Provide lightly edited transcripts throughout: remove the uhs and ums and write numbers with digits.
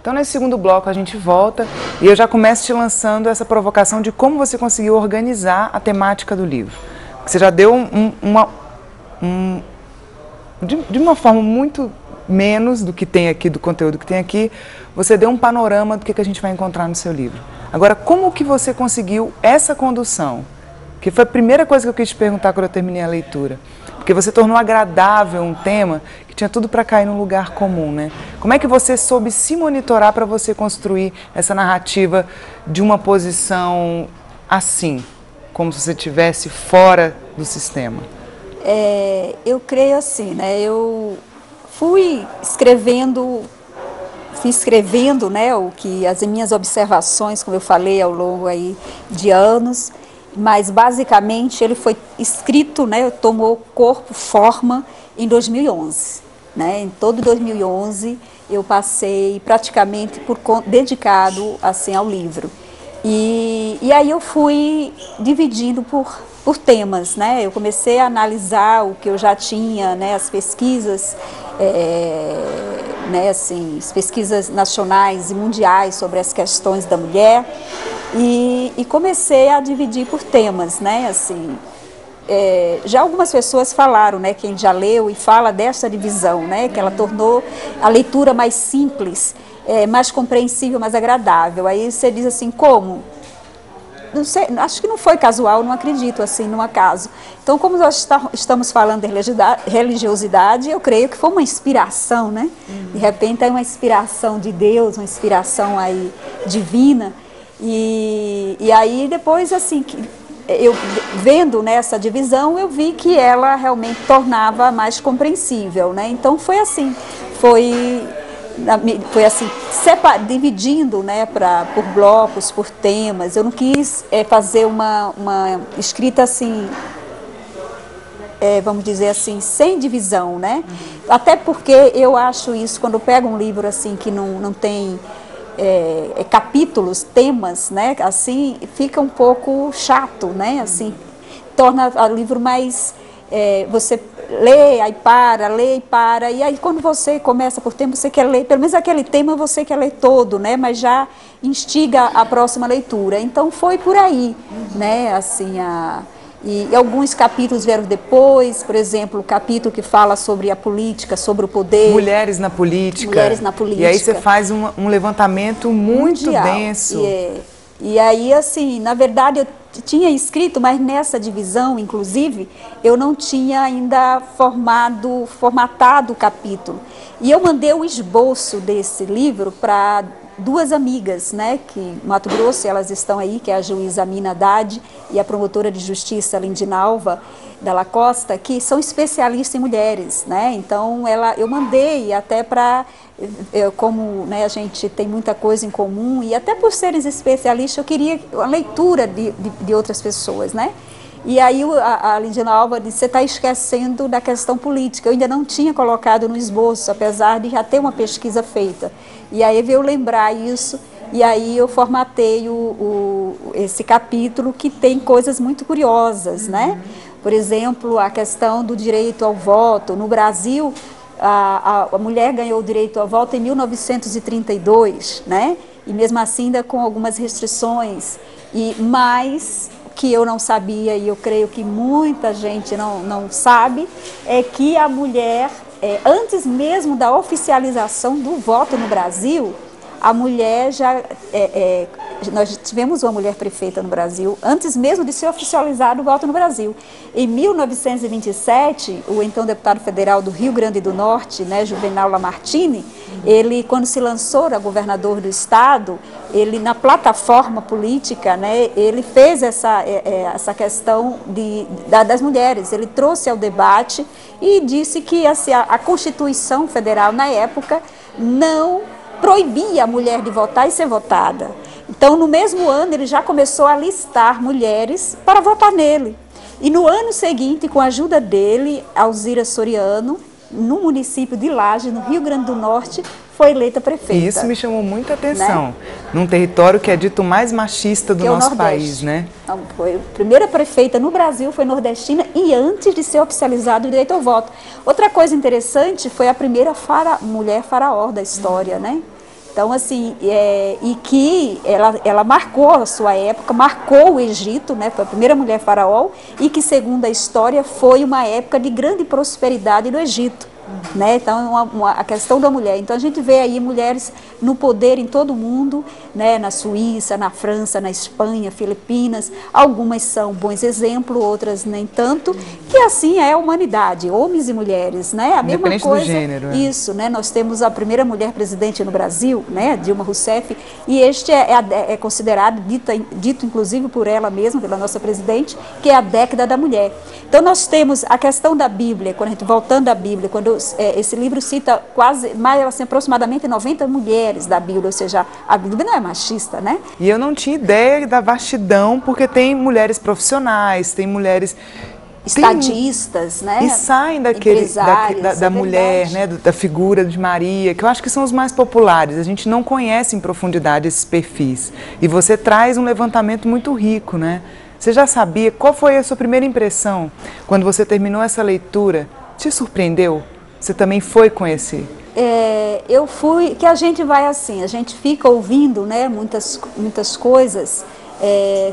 Então, nesse segundo bloco, a gente volta e eu já começo te lançando essa provocação de como você conseguiu organizar a temática do livro. Você já deu de uma forma muito menos do que tem aqui, do conteúdo que tem aqui, você deu um panorama do que a gente vai encontrar no seu livro. Agora, como que você conseguiu essa condução? Que foi a primeira coisa que eu quis te perguntar quando eu terminei a leitura. Porque você tornou agradável um tema que tinha tudo para cair num lugar comum, né? Como é que você soube se monitorar para você construir essa narrativa de uma posição assim, como se você estivesse fora do sistema? Eu creio assim, né? Eu fui escrevendo, né, as minhas observações, como eu falei, ao longo aí de anos, mas basicamente ele foi escrito, né, tomou corpo, forma em 2011, né? Em todo 2011 eu passei praticamente dedicado assim ao livro. E aí eu fui dividindo por temas, né? Eu comecei a analisar o que eu já tinha, né, as pesquisas, né, assim, as pesquisas nacionais e mundiais sobre as questões da mulher e comecei a dividir por temas, né, assim. Já algumas pessoas falaram, né, quem já leu e fala dessa divisão, né, que ela tornou a leitura mais simples, mais compreensível, mais agradável. Aí você diz assim, como? Não sei, acho que não foi casual, não acredito assim, num acaso. Então, como nós estamos falando de religiosidade, eu creio que foi uma inspiração, né? De repente é uma inspiração de Deus, uma inspiração aí divina. E aí depois, assim, eu vendo nessa divisão, eu vi que ela realmente tornava mais compreensível, né? Então foi assim, foi assim, dividindo, né, por blocos, por temas. Eu não quis fazer uma escrita assim, vamos dizer assim, sem divisão, né? Até porque eu acho isso, quando eu pego um livro assim que não tem capítulos, temas, né, assim, fica um pouco chato, né, assim, torna o livro mais, você lê, aí para, e aí quando você começa por tema, você quer ler, pelo menos aquele tema você quer ler todo, né, mas já instiga a próxima leitura. Então foi por aí, né, assim, e alguns capítulos vieram depois, por exemplo, o capítulo que fala sobre a política, sobre o poder. Mulheres na política. Mulheres na política. E aí você faz um levantamento muito mundial, denso. E aí, assim, na verdade, eu tinha escrito, mas nessa divisão, inclusive, eu não tinha ainda formatado o capítulo. E eu mandei o esboço desse livro para duas amigas, né, que Mato Grosso, elas estão aí, que é a juíza Mina Haddad e a promotora de justiça Lindinalva Dalla Costa, que são especialistas em mulheres, né? Então eu mandei até para, como, né, a gente tem muita coisa em comum e até por seres especialistas eu queria a leitura de outras pessoas, né? E aí a Lindinalva disse, você está esquecendo da questão política. Eu ainda não tinha colocado no esboço, apesar de já ter uma pesquisa feita. E aí veio lembrar isso, e aí eu formatei esse capítulo que tem coisas muito curiosas, né? Por exemplo, a questão do direito ao voto. No Brasil, a mulher ganhou o direito ao voto em 1932, né? E mesmo assim ainda com algumas restrições. Mas que eu não sabia, e eu creio que muita gente não sabe, é que a mulher, antes mesmo da oficialização do voto no Brasil, a mulher nós tivemos uma mulher prefeita no Brasil, antes mesmo de ser oficializado o voto no Brasil. Em 1927, o então deputado federal do Rio Grande do Norte, né, Juvenal Lamartine, ele, quando se lançou a governador do estado, ele, na plataforma política, né, ele fez essa questão das mulheres. Ele trouxe ao debate e disse que assim, a Constituição Federal, na época, não proibia a mulher de votar e ser votada. Então, no mesmo ano, ele já começou a listar mulheres para votar nele. E no ano seguinte, com a ajuda dele, Alzira Soriano, no município de Laje, no Rio Grande do Norte, foi eleita prefeita. E isso me chamou muita atenção, né? Num território que é dito mais machista do nosso país, né? Então, foi a primeira prefeita no Brasil, foi nordestina, e antes de ser oficializado o direito ao voto. Outra coisa interessante foi a primeira mulher faraó da história, né? Então, assim, e que ela marcou a sua época, marcou o Egito, né, foi a primeira mulher faraó, e que, segundo a história, foi uma época de grande prosperidade no Egito. Né? Então, a questão da mulher. Então, a gente vê aí mulheres no poder em todo o mundo, né? Na Suíça, na França, na Espanha, Filipinas. Algumas são bons exemplos, outras nem tanto. Que assim é a humanidade, homens e mulheres, né? A mesma coisa. Do gênero, isso, né? Nós temos a primeira mulher presidente no Brasil, né? Dilma Rousseff, e este é considerado, dito inclusive por ela mesma, pela nossa presidente, que é a década da mulher. Então, nós temos a questão da Bíblia, quando a gente voltando à Bíblia, quando esse livro cita assim, aproximadamente 90 mulheres da Bíblia, ou seja, a Bíblia não é machista, né? E eu não tinha ideia da vastidão, porque tem mulheres profissionais, tem mulheres... estadistas, né? E saem da mulher, né? Da figura de Maria, que eu acho que são os mais populares. A gente não conhece em profundidade esses perfis. E você traz um levantamento muito rico, né? Você já sabia? Qual foi a sua primeira impressão quando você terminou essa leitura? Te surpreendeu? Você também foi conhecer? Eu fui, que a gente vai assim, a gente fica ouvindo, né, muitas coisas,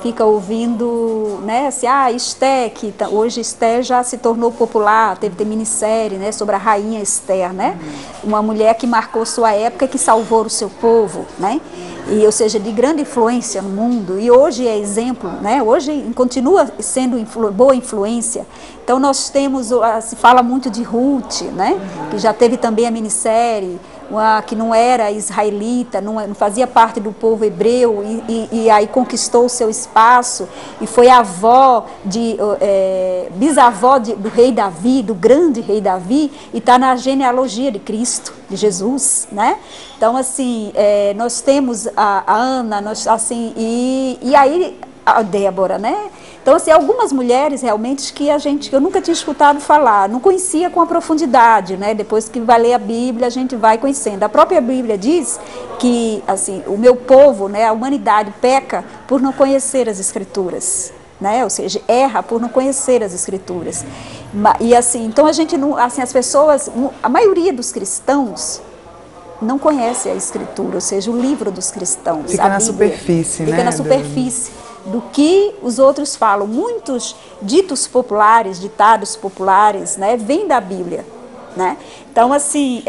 fica ouvindo, né, assim, Esther, que hoje Esther já se tornou popular, teve minissérie, né, sobre a rainha Esther, né, uma mulher que marcou sua época, que salvou o seu povo, né, e, ou seja, de grande influência no mundo, e hoje é exemplo, né, hoje continua sendo boa influência. Então nós temos, se fala muito de Ruth, né, que já teve também a minissérie, que não era israelita, não fazia parte do povo hebreu e aí conquistou o seu espaço e foi bisavó do rei Davi, do grande rei Davi, e está na genealogia de Cristo, de Jesus, né? Então, assim, nós temos a Ana, e aí a Débora, né? Então, assim, algumas mulheres realmente que eu nunca tinha escutado falar, não conhecia com a profundidade, né? Depois que vai ler a Bíblia, a gente vai conhecendo. A própria Bíblia diz que, assim, o meu povo, né, a humanidade peca por não conhecer as Escrituras, né? Ou seja, erra por não conhecer as Escrituras. E assim, então a gente não, assim, as pessoas, a maioria dos cristãos não conhece a Escritura, ou seja, o livro dos cristãos. Fica na superfície, né? Fica na superfície do que os outros falam. Muitos ditados populares, né, vêm da Bíblia, né? Então, assim,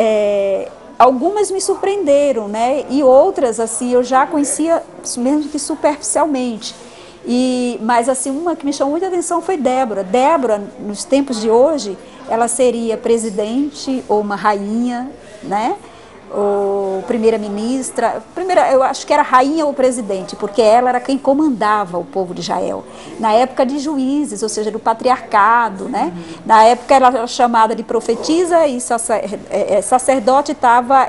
algumas me surpreenderam, né? E outras, assim, eu já conhecia mesmo que superficialmente. Mas, assim, uma que me chamou muita atenção foi Débora. Débora, nos tempos de hoje, ela seria presidente ou uma rainha, né? Ou primeira-ministra, eu acho que era rainha ou presidente, porque ela era quem comandava o povo de Israel. Na época de juízes, ou seja, do patriarcado, né? Na época ela era chamada de profetisa e sacerdote estava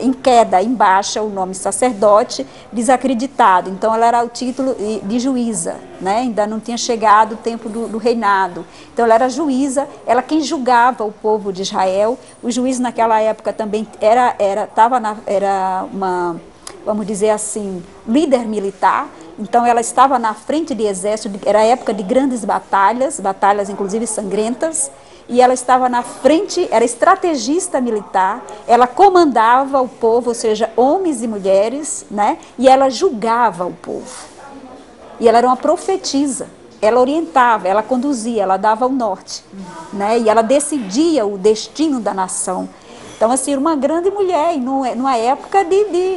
em queda, em baixa, o nome sacerdote, desacreditado. Então ela era o título de juíza, né? Ainda não tinha chegado o tempo do reinado. Então ela era juíza, ela quem julgava o povo de Israel. O juiz naquela época também era uma, vamos dizer assim, líder militar. Então ela estava na frente de exército, era a época de grandes batalhas inclusive sangrentas, e ela estava na frente, era estrategista militar, ela comandava o povo, ou seja, homens e mulheres, né? E ela julgava o povo. E ela era uma profetisa. Ela orientava, ela conduzia, ela dava o norte, né? E ela decidia o destino da nação. Então, assim, uma grande mulher, numa época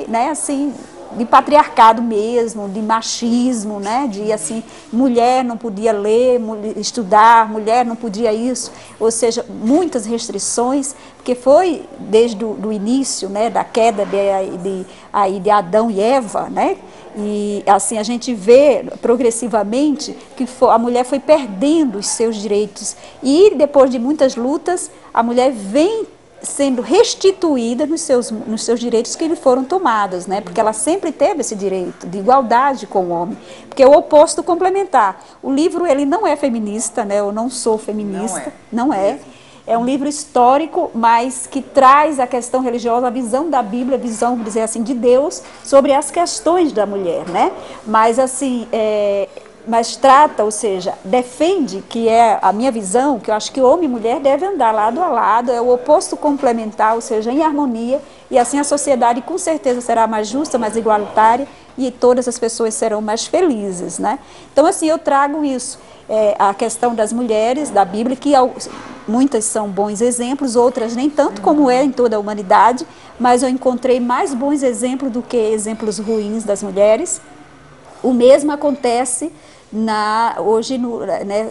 né, assim, de patriarcado mesmo, de machismo, né? De, assim, mulher não podia ler, estudar, mulher não podia isso, ou seja, muitas restrições, porque foi desde o início, né, da queda de Adão e Eva, né? E assim a gente vê progressivamente que a mulher foi perdendo os seus direitos e depois de muitas lutas a mulher vem sendo restituída nos seus direitos que lhe foram tomados, né? Porque ela sempre teve esse direito de igualdade com o homem, porque é o oposto complementar. O livro ele não é feminista, né? Eu não sou feminista, não é. É um livro histórico, mas que traz a questão religiosa, a visão da Bíblia, a visão, vamos dizer assim, de Deus sobre as questões da mulher, né? Mas, assim, mas trata, ou seja, defende, que é a minha visão, que eu acho que homem e mulher devem andar lado a lado, é o oposto complementar, ou seja, em harmonia, e assim a sociedade com certeza será mais justa, mais igualitária, e todas as pessoas serão mais felizes, né? Então, assim, eu trago isso, a questão das mulheres, da Bíblia, que muitas são bons exemplos, outras nem tanto, como é em toda a humanidade, mas eu encontrei mais bons exemplos do que exemplos ruins das mulheres. O mesmo acontece hoje no, né,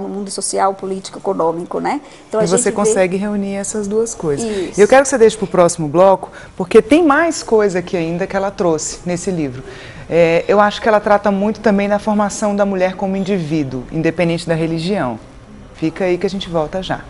no mundo social, político, econômico, né? Então, e você consegue reunir essas duas coisas. Isso. Eu quero que você deixe para o próximo bloco, porque tem mais coisa aqui ainda que ela trouxe nesse livro. Eu acho que ela trata muito também da formação da mulher como indivíduo, independente da religião. Fica aí que a gente volta já.